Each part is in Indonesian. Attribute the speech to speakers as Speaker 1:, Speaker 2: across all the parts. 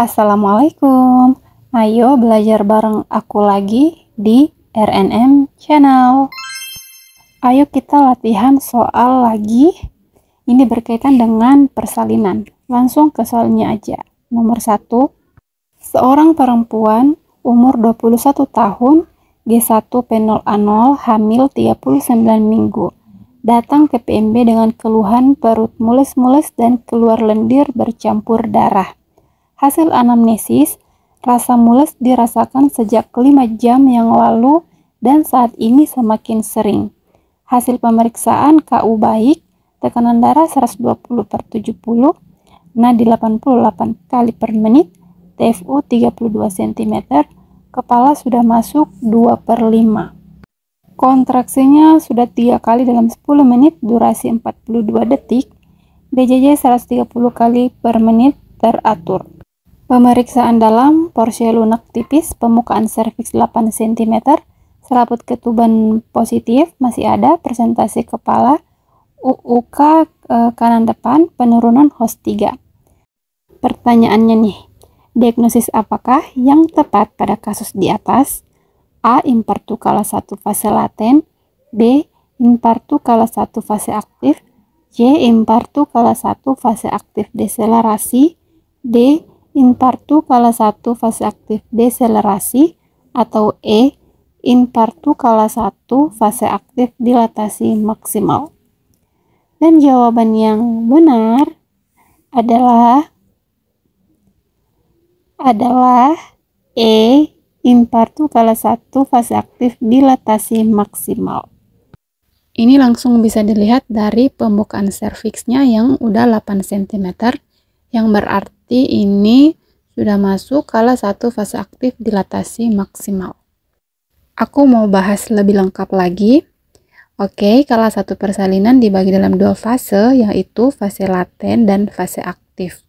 Speaker 1: Assalamualaikum. Ayo belajar bareng aku lagi di RNM Channel. Ayo kita latihan soal lagi. Ini berkaitan dengan persalinan. Langsung ke soalnya aja. Nomor 1. Seorang perempuan umur 21 tahun, G1P0A0, hamil 39 minggu. Datang ke PMB dengan keluhan perut mules-mules dan keluar lendir bercampur darah. Hasil anamnesis, rasa mules dirasakan sejak 5 jam yang lalu dan saat ini semakin sering. Hasil pemeriksaan KU baik, tekanan darah 120/70, nadi 88 kali per menit, TFU 32 cm, kepala sudah masuk 2/5. Kontraksinya sudah 3 kali dalam 10 menit, durasi 42 detik, BJJ 130 kali per menit teratur. Pemeriksaan dalam, porsi lunak tipis, pembukaan serviks 8 cm, selaput ketuban positif, masih ada, presentasi kepala, UUK kanan depan, penurunan host 3. Pertanyaannya nih, diagnosis apakah yang tepat pada kasus di atas? A. Infartu kala 1 fase laten, B. Infartu kala 1 fase aktif, C. Infartu kala 1 fase aktif deselerasi, D. Infartu kala 1 fase aktif deselerasi, atau E. Infartu kala 1 fase aktif dilatasi maksimal. Dan jawaban yang benar adalah E. Infartu kala 1 fase aktif dilatasi maksimal. Ini langsung bisa dilihat dari pembukaan serviksnya yang udah 8 cm, yang berarti ini sudah masuk kala 1 fase aktif dilatasi maksimal. Aku mau bahas lebih lengkap lagi. Oke, kala 1 persalinan dibagi dalam 2 fase, yaitu fase laten dan fase aktif.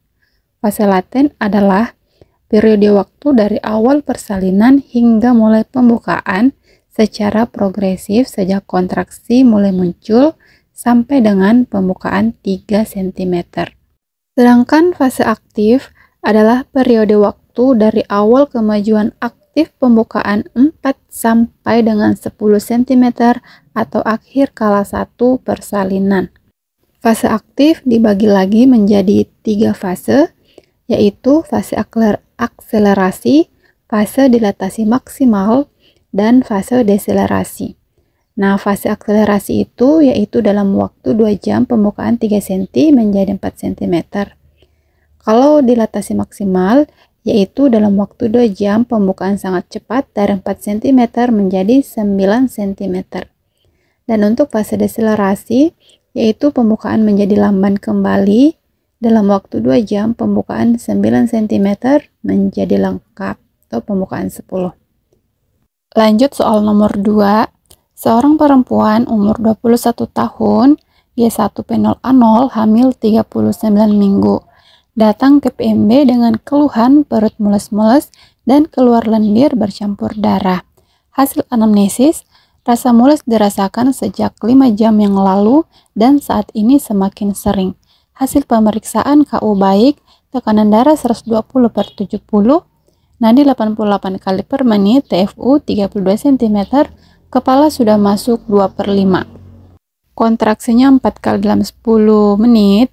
Speaker 1: Fase laten adalah periode waktu dari awal persalinan hingga mulai pembukaan secara progresif sejak kontraksi mulai muncul sampai dengan pembukaan 3 cm. Sedangkan fase aktif adalah periode waktu dari awal kemajuan aktif pembukaan 4 sampai dengan 10 cm atau akhir kala 1 persalinan. Fase aktif dibagi lagi menjadi 3 fase, yaitu fase akselerasi, fase dilatasi maksimal, dan fase deselerasi. Nah, fase akselerasi itu yaitu dalam waktu 2 jam pembukaan 3 cm menjadi 4 cm. Kalau dilatasi maksimal yaitu dalam waktu 2 jam pembukaan sangat cepat dari 4 cm menjadi 9 cm. Dan untuk fase deselerasi yaitu pembukaan menjadi lamban kembali dalam waktu 2 jam pembukaan 9 cm menjadi lengkap atau pembukaan 10. Lanjut soal nomor 2. Seorang perempuan umur 21 tahun, G1P0A0, hamil 39 minggu. Datang ke PMB dengan keluhan perut mules-mules dan keluar lendir bercampur darah. Hasil anamnesis, rasa mules dirasakan sejak 5 jam yang lalu dan saat ini semakin sering. Hasil pemeriksaan KU baik, tekanan darah 120/70, nadi 88 kali per menit, TFU 32 cm, kepala sudah masuk 2/5. Kontraksinya 4 kali dalam 10 menit,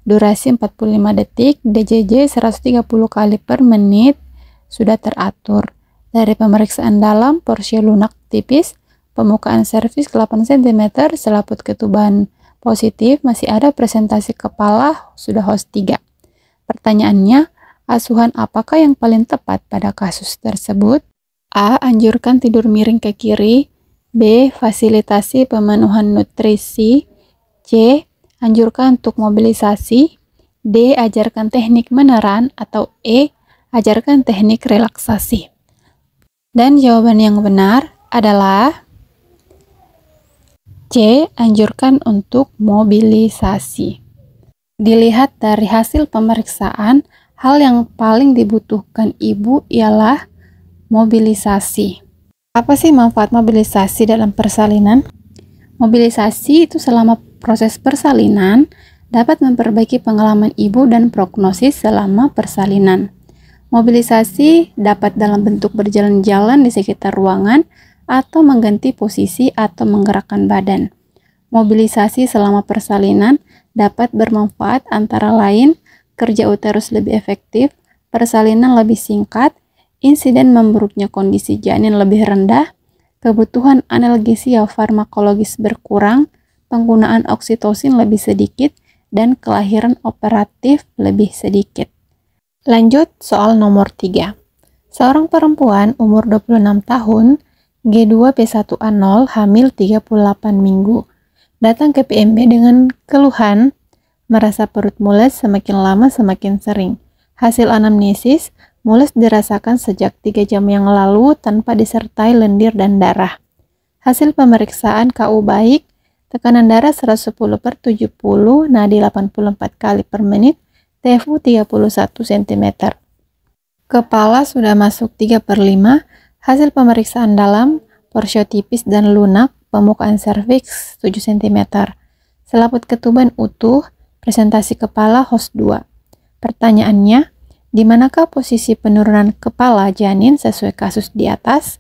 Speaker 1: durasi 45 detik, DJJ 130 kali per menit, sudah teratur. Dari pemeriksaan dalam, porsi lunak tipis, pembukaan serviks 8 cm, selaput ketuban positif, masih ada, presentasi kepala, sudah host 3. Pertanyaannya, asuhan apakah yang paling tepat pada kasus tersebut? A. Anjurkan tidur miring ke kiri, B. Fasilitasi pemenuhan nutrisi, C. Anjurkan untuk mobilisasi, D. Ajarkan teknik meneran, atau E. Ajarkan teknik relaksasi. Dan jawaban yang benar adalah C. Anjurkan untuk mobilisasi. Dilihat dari hasil pemeriksaan, hal yang paling dibutuhkan ibu ialah mobilisasi. Apa sih manfaat mobilisasi dalam persalinan? Mobilisasi itu selama proses persalinan dapat memperbaiki pengalaman ibu dan prognosis selama persalinan. Mobilisasi dapat dalam bentuk berjalan-jalan di sekitar ruangan atau mengganti posisi atau menggerakkan badan. Mobilisasi selama persalinan dapat bermanfaat antara lain kerja uterus lebih efektif, persalinan lebih singkat, insiden memburuknya kondisi janin lebih rendah, kebutuhan analgesia farmakologis berkurang, penggunaan oksitosin lebih sedikit, dan kelahiran operatif lebih sedikit. Lanjut soal nomor 3. Seorang perempuan umur 26 tahun, G2P1A0, hamil 38 minggu, datang ke PMB dengan keluhan merasa perut mules semakin lama semakin sering. Hasil anamnesis, mules dirasakan sejak 3 jam yang lalu tanpa disertai lendir dan darah. Hasil pemeriksaan KU baik, tekanan darah 110/70, nadi 84 kali per menit, TFU 31 cm. Kepala sudah masuk 3/5, hasil pemeriksaan dalam, porsio tipis dan lunak, pembukaan serviks 7 cm. Selaput ketuban utuh, presentasi kepala host 2. Pertanyaannya, di manakah posisi penurunan kepala janin sesuai kasus di atas?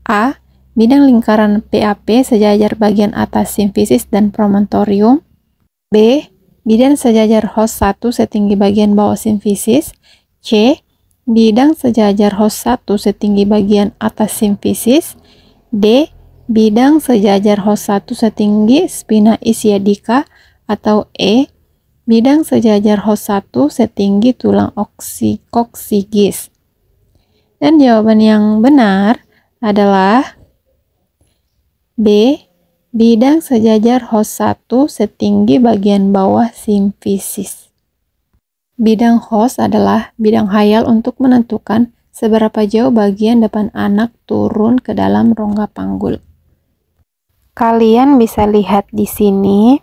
Speaker 1: A. Bidang lingkaran PAP sejajar bagian atas simfisis dan promontorium. B. Bidang sejajar host 1 setinggi bagian bawah simfisis. C. Bidang sejajar host 1 setinggi bagian atas simfisis. D. Bidang sejajar host 1 setinggi spina ischiadica. Atau E. Bidang sejajar host 1 setinggi tulang koksigis. Dan jawaban yang benar adalah B. Bidang sejajar host 1 setinggi bagian bawah simfisis. Bidang host adalah bidang hayal untuk menentukan seberapa jauh bagian depan anak turun ke dalam rongga panggul. Kalian bisa lihat di sini.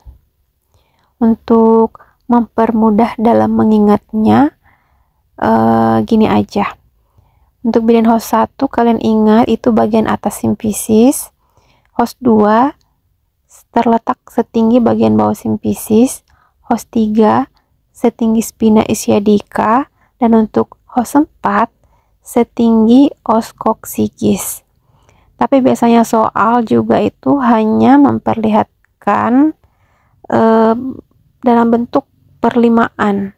Speaker 1: Untuk mempermudah dalam mengingatnya, gini aja. Untuk bidang host 1 kalian ingat itu bagian atas simfisis. Host 2 terletak setinggi bagian bawah simfisis, host 3 setinggi spina ischiadica, dan untuk host 4 setinggi os koksigis. Tapi biasanya soal juga itu hanya memperlihatkan dalam bentuk perlimaan.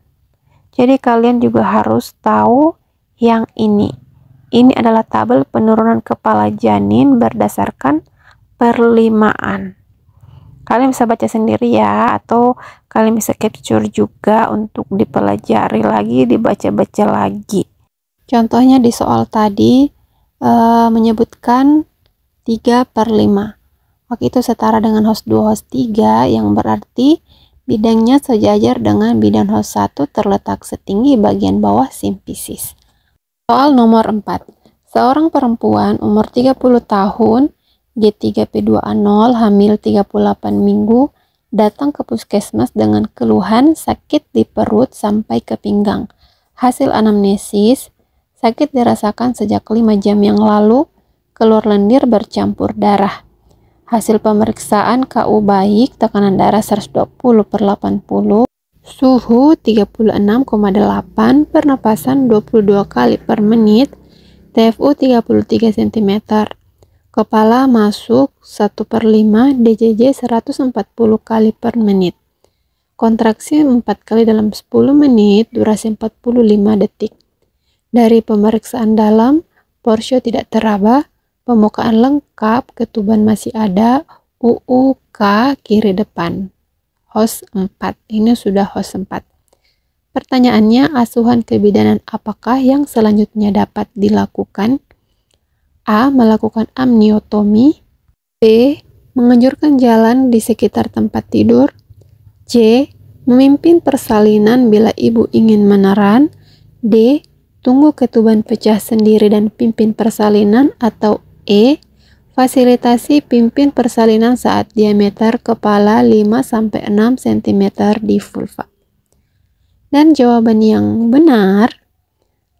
Speaker 1: Jadi kalian juga harus tahu yang ini. Ini adalah tabel penurunan kepala janin berdasarkan perlimaan. Kalian bisa baca sendiri ya, atau kalian bisa capture juga untuk dipelajari lagi, dibaca-baca lagi. Contohnya di soal tadi menyebutkan 3/5. Waktu itu setara dengan host 2, host 3, yang berarti bidangnya sejajar dengan bidang host 1 terletak setinggi bagian bawah simfisis. Soal nomor 4. Seorang perempuan umur 30 tahun, G3P2A0, hamil 38 minggu, datang ke puskesmas dengan keluhan sakit di perut sampai ke pinggang. Hasil anamnesis, sakit dirasakan sejak 5 jam yang lalu, keluar lendir bercampur darah. Hasil pemeriksaan KU baik, tekanan darah 120/80, suhu 36,8, pernapasan 22 kali per menit, TFU 33 cm. Kepala masuk 1/5, DJJ 140 kali per menit. Kontraksi 4 kali dalam 10 menit, durasi 45 detik. Dari pemeriksaan dalam, porsio tidak teraba, pembukaan lengkap, ketuban masih ada, UUK kiri depan. Host 4, ini sudah host 4. Pertanyaannya, asuhan kebidanan apakah yang selanjutnya dapat dilakukan? A. Melakukan amniotomi. B. Menganjurkan jalan di sekitar tempat tidur. C. Memimpin persalinan bila ibu ingin meneran. D. Tunggu ketuban pecah sendiri dan pimpin persalinan. Atau E. Fasilitasi pimpin persalinan saat diameter kepala 5-6 cm di vulva. Dan jawaban yang benar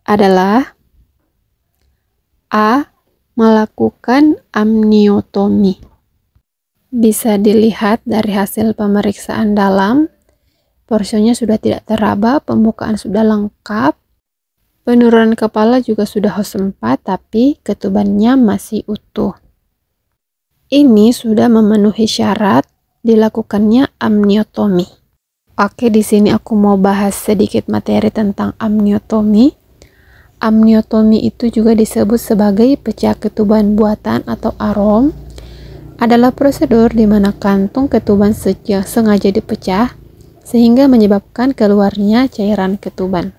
Speaker 1: adalah A. Melakukan amniotomi. Bisa dilihat dari hasil pemeriksaan dalam, porsionya sudah tidak teraba, pembukaan sudah lengkap, Penurunan kepala juga sudah HOS 4, tapi ketubannya masih utuh. Ini sudah memenuhi syarat dilakukannya amniotomi. Oke, di sini aku mau bahas sedikit materi tentang amniotomi. Amniotomi itu juga disebut sebagai pecah ketuban buatan atau AROM. Adalah prosedur di mana kantung ketuban sengaja dipecah sehingga menyebabkan keluarnya cairan ketuban.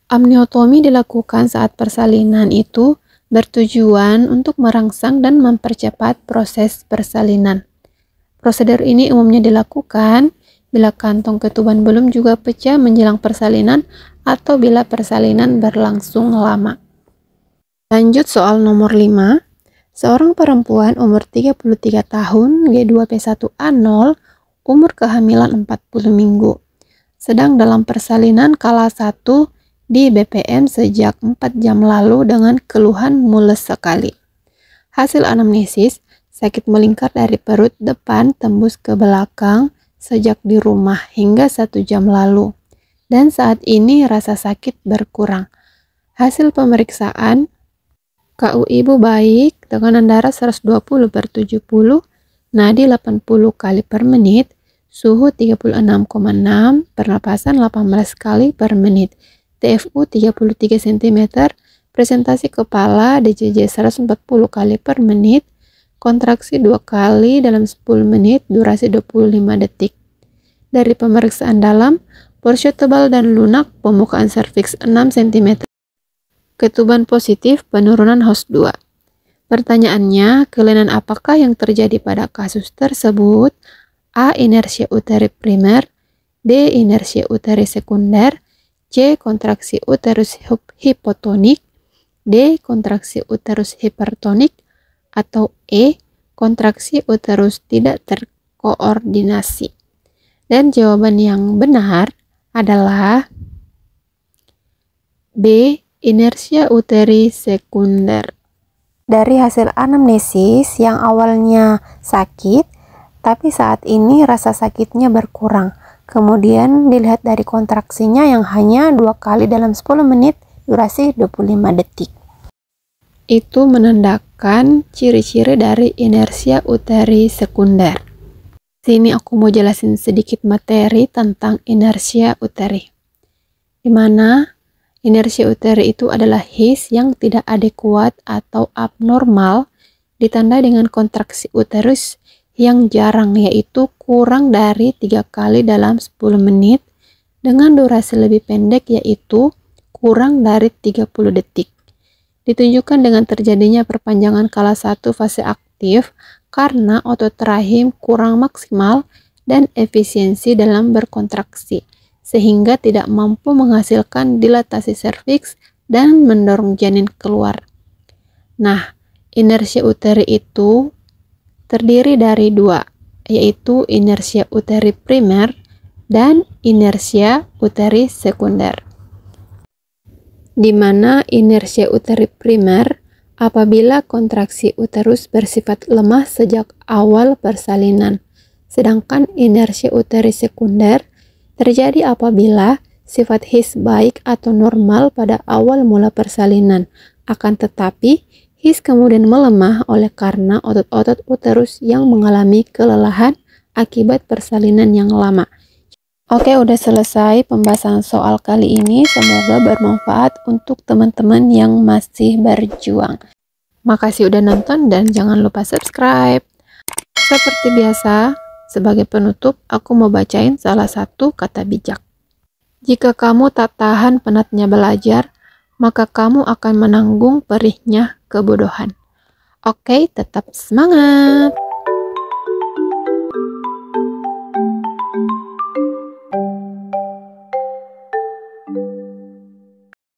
Speaker 1: Amniotomi dilakukan saat persalinan itu bertujuan untuk merangsang dan mempercepat proses persalinan. Prosedur ini umumnya dilakukan bila kantong ketuban belum juga pecah menjelang persalinan atau bila persalinan berlangsung lama. Lanjut soal nomor 5. Seorang perempuan umur 33 tahun G2P1A0 umur kehamilan 40 minggu. Sedang dalam persalinan kala 1 di BPM sejak 4 jam lalu dengan keluhan mules sekali. Hasil anamnesis, sakit melingkar dari perut depan tembus ke belakang sejak di rumah hingga 1 jam lalu. Dan saat ini rasa sakit berkurang. Hasil pemeriksaan, KU ibu baik, tekanan darah 120/70, nadi 80 kali per menit, suhu 36,6, pernapasan 18 kali per menit. TFU 33 cm, presentasi kepala DJJ 140 kali per menit, kontraksi 2 kali dalam 10 menit, durasi 25 detik. Dari pemeriksaan dalam, porsio tebal dan lunak, pembukaan serviks 6 cm. Ketuban positif, penurunan HOS 2. Pertanyaannya, kelainan apakah yang terjadi pada kasus tersebut? A. Inersia uteri primer, D. Inersia uteri sekunder, C. Kontraksi uterus hipotonik, D. Kontraksi uterus hipertonik, atau E. Kontraksi uterus tidak terkoordinasi. Dan jawaban yang benar adalah B. Inersia uteri sekunder. Dari hasil anamnesis yang awalnya sakit, tapi saat ini rasa sakitnya berkurang. Kemudian dilihat dari kontraksinya yang hanya 2 kali dalam 10 menit, durasi 25 detik. Itu menandakan ciri-ciri dari inersia uteri sekunder. Sini aku mau jelasin sedikit materi tentang inersia uteri. Di mana inersia uteri itu adalah HIS yang tidak adekuat atau abnormal, ditandai dengan kontraksi uterus yang jarang, yaitu kurang dari 3 kali dalam 10 menit dengan durasi lebih pendek, yaitu kurang dari 30 detik. Ditunjukkan dengan terjadinya perpanjangan kala 1 fase aktif karena otot rahim kurang maksimal dan efisiensi dalam berkontraksi, sehingga tidak mampu menghasilkan dilatasi serviks dan mendorong janin keluar. Nah, inersia uteri itu terdiri dari 2, yaitu inersia uteri primer dan inersia uteri sekunder. Di mana inersia uteri primer apabila kontraksi uterus bersifat lemah sejak awal persalinan, sedangkan inersia uteri sekunder terjadi apabila sifat HIS baik atau normal pada awal mula persalinan, akan tetapi HIS kemudian melemah oleh karena otot-otot uterus yang mengalami kelelahan akibat persalinan yang lama. Oke, udah selesai pembahasan soal kali ini. Semoga bermanfaat untuk teman-teman yang masih berjuang. Makasih udah nonton dan jangan lupa subscribe. Seperti biasa, sebagai penutup, aku mau bacain salah satu kata bijak. Jika kamu tak tahan penatnya belajar, maka kamu akan menanggung perihnya kebodohan. Oke, tetap semangat!